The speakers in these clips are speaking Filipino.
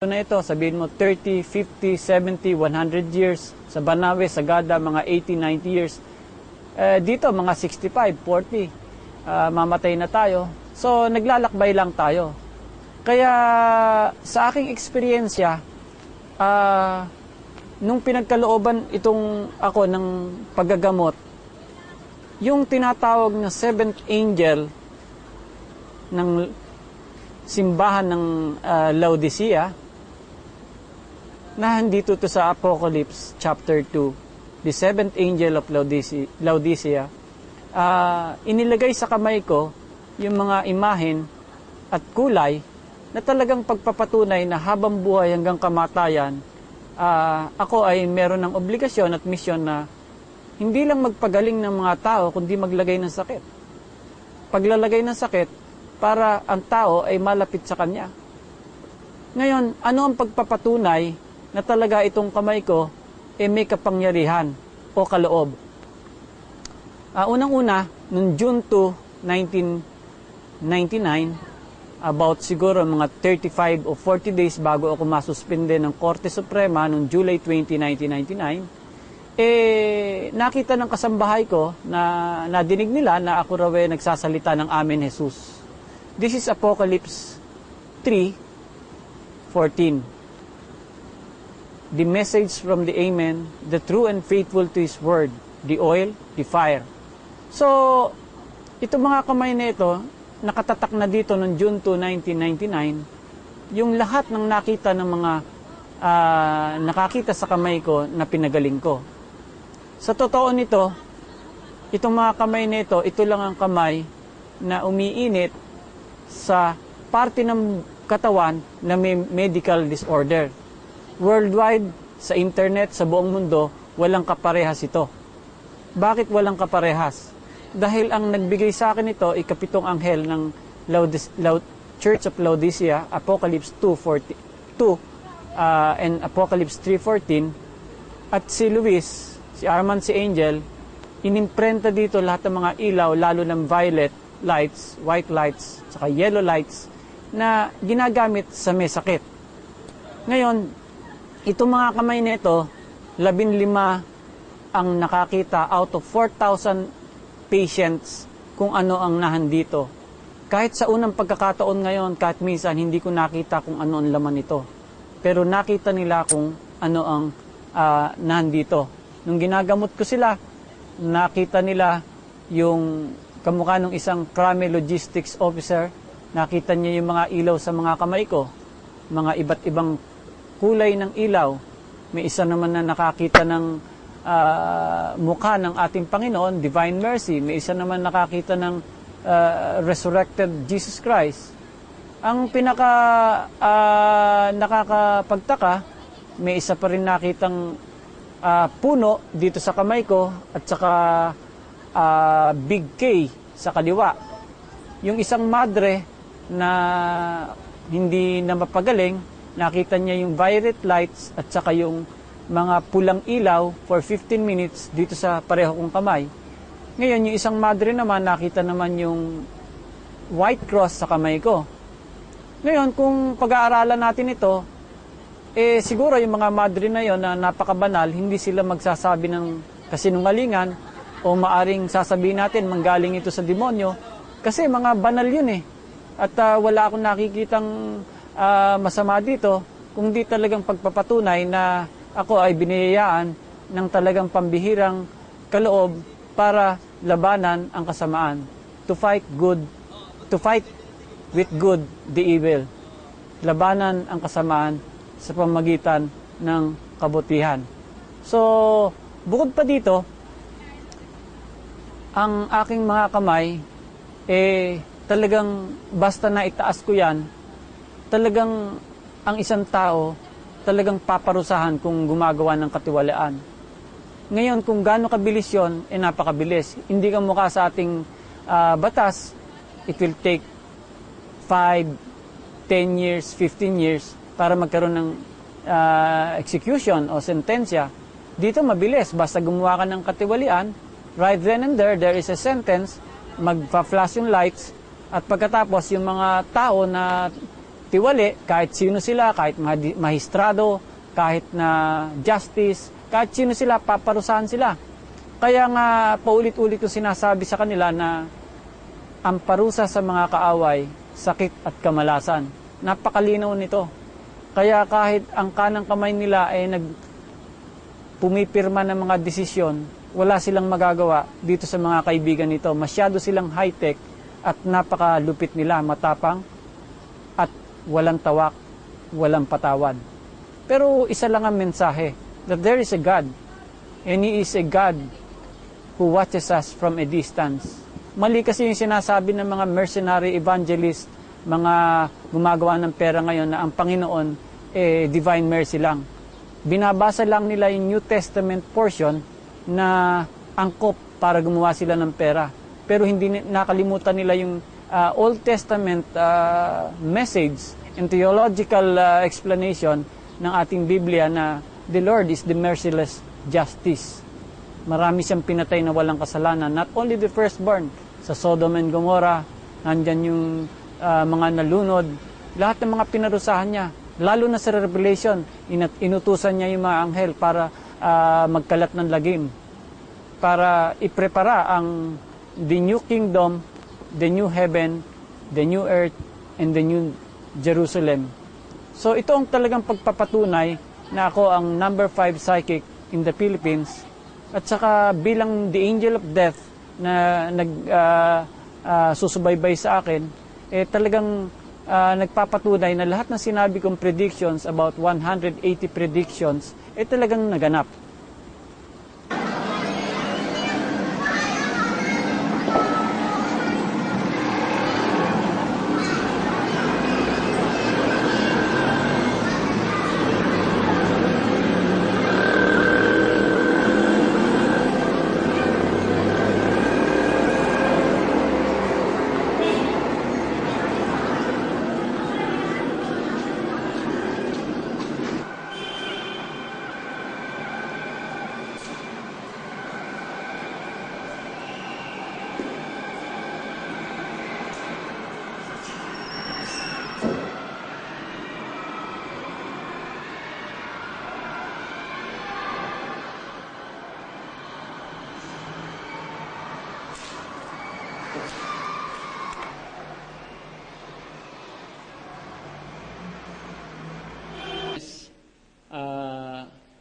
na ito, sabihin mo 30, 50, 70, 100 years. Sa Banawe, Sagada, mga 80, 90 years. Dito, mga 65, 40. Mamatay na tayo. So, naglalakbay lang tayo. Kaya, sa aking eksperyensya, nung pinagkalooban itong ako ng paggagamot, yung tinatawag na seventh angel ng simbahan ng Laodicea, na dito to sa Apocalypse chapter 2, the seventh angel of Laodicea, inilagay sa kamay ko yung mga imahen at kulay na talagang pagpapatunay na habang buhay hanggang kamatayan, ako ay meron ng obligasyon at misyon na hindi lang magpagaling ng mga tao, kundi maglagay ng sakit. Paglalagay ng sakit para ang tao ay malapit sa Kanya. Ngayon, ano ang pagpapatunay na talaga itong kamay ko may kapangyarihan o kaloob? Unang-una, noong June 2, 1999, about siguro mga 35 o 40 days bago ako masuspende ng Korte Suprema noong July 20, 1999, nakita ng kasambahay ko na nadinig nila na ako raw nagsasalita ng Amen Jesus. This is Apocalypse 3:14. The message from the Amen, the true and faithful to His word, the oil, the fire. So, ito mga kamay na ito, nakatatak na dito noong June 2, 1999, yung lahat ng nakita ng mga nakakita sa kamay ko na pinagaling ko. Sa totoo nito, itong mga kamay na ito lang ang kamay na umiinit sa parte ng katawan na may medical disorder. Worldwide, sa internet, sa buong mundo, walang kaparehas ito. Bakit walang kaparehas? Dahil ang nagbigay sa akin ito, ikapitong anghel ng Church of Laodicea, Apocalypse 2 and Apocalypse 3:14, at si Luis, si Armand, si Angel, inimprenta dito lahat ng mga ilaw, lalo ng violet lights, white lights, saka yellow lights, na ginagamit sa may sakit. Ngayon, itong mga kamay na ito, 15 ang nakakita out of 4,000 patients kung ano ang nahandito. Kahit sa unang pagkakataon ngayon, kahit minsan hindi ko nakita kung ano ang laman ito. Pero nakita nila kung ano ang nahandito. Nung ginagamot ko sila, nakita nila yung kamukha ng isang Crame Logistics Officer. Nakita niya yung mga ilaw sa mga kamay ko, mga iba't ibang kulay ng ilaw. May isa naman na nakakita ng mukha ng ating Panginoon, Divine Mercy. May isa naman nakakita ng resurrected Jesus Christ. Ang pinaka nakakapagtaka, may isa pa rin nakitang puno dito sa kamay ko at saka Big K sa kaliwa. Yung isang madre na hindi na mapagaling, nakita niya yung violet lights at saka yung mga pulang ilaw for 15 minutes dito sa pareho kong kamay. Ngayon, yung isang madre naman, nakita naman yung white cross sa kamay ko. Ngayon, kung pag-aaralan natin ito, siguro yung mga madre na yon na napakabanal, hindi sila magsasabi ng kasinungalingan o maaring sasabihin natin manggaling ito sa demonyo kasi mga banal yun At wala akong nakikitang masama dito, kung di talagang pagpapatunay na ako ay biniyayaan ng talagang pambihirang kaloob para labanan ang kasamaan. To fight with good the evil. Labanan ang kasamaan sa pamagitan ng kabutihan. So, bukod pa dito, ang aking mga kamay, talagang basta na itaas ko yan, talagang ang isang tao talagang paparusahan kung gumagawa ng katiwalaan. Ngayon, kung gaano kabilis yun, napakabilis. Hindi ka mukha sa ating batas, it will take 5, 10 years, 15 years para magkaroon ng execution o sentensya. Dito mabilis, basta gumawa ka ng katiwalian, right then and there is a sentence, magpa-flash yung lights, at pagkatapos yung mga tao na katiwali, kahit sino sila, kahit mahistrado, kahit na justice, kahit sino sila, paparusahan sila. Kaya nga paulit-ulit ko sinasabi sa kanila na ang parusa sa mga kaaway, sakit at kamalasan. Napakalinaw nito. Kaya kahit ang kanang kamay nila ay pumipirma ng mga desisyon, wala silang magagawa dito sa mga kaibigan nito. Masyado silang high-tech at napakalupit nila, matapang at walang tawak, walang patawad. Pero isa lang ang mensahe, that there is a God, and He is a God who watches us from a distance. Mali kasi yung sinasabi ng mga mercenary evangelist, mga gumagawa ng pera ngayon na ang Panginoon divine mercy lang. Binabasa lang nila yung New Testament portion na angkop para gumawa sila ng pera. Pero hindi nakalimutan nila yung Old Testament message and theological explanation ng ating Biblia na the Lord is the merciless justice. Marami siyang pinatay na walang kasalanan. Not only the firstborn, sa Sodom and Gomorrah, nandyan yung mga nalunod, lahat ng mga pinarusahan niya. Lalo na sa Revelation, inutusan niya yung mga anghel para magkalat ng lagim, para iprepara ang the new kingdom, the new heaven, the new earth, and the new Jerusalem. So ito ang talagang pagpapatunay na ako ang number 5 psychic in the Philippines, at saka bilang the angel of death na susubaybay sa akin, talagang nagpapatunay na lahat ng sinabi kong predictions, about 180 predictions, talagang naganap.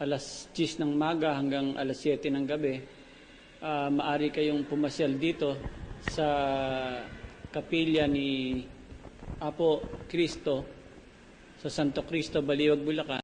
Alas 10 ng maga hanggang alas 7 ng gabi, maari kayong pumasyal dito sa kapilya ni Apo Cristo sa Santo Cristo, Baliwag, Bulacan.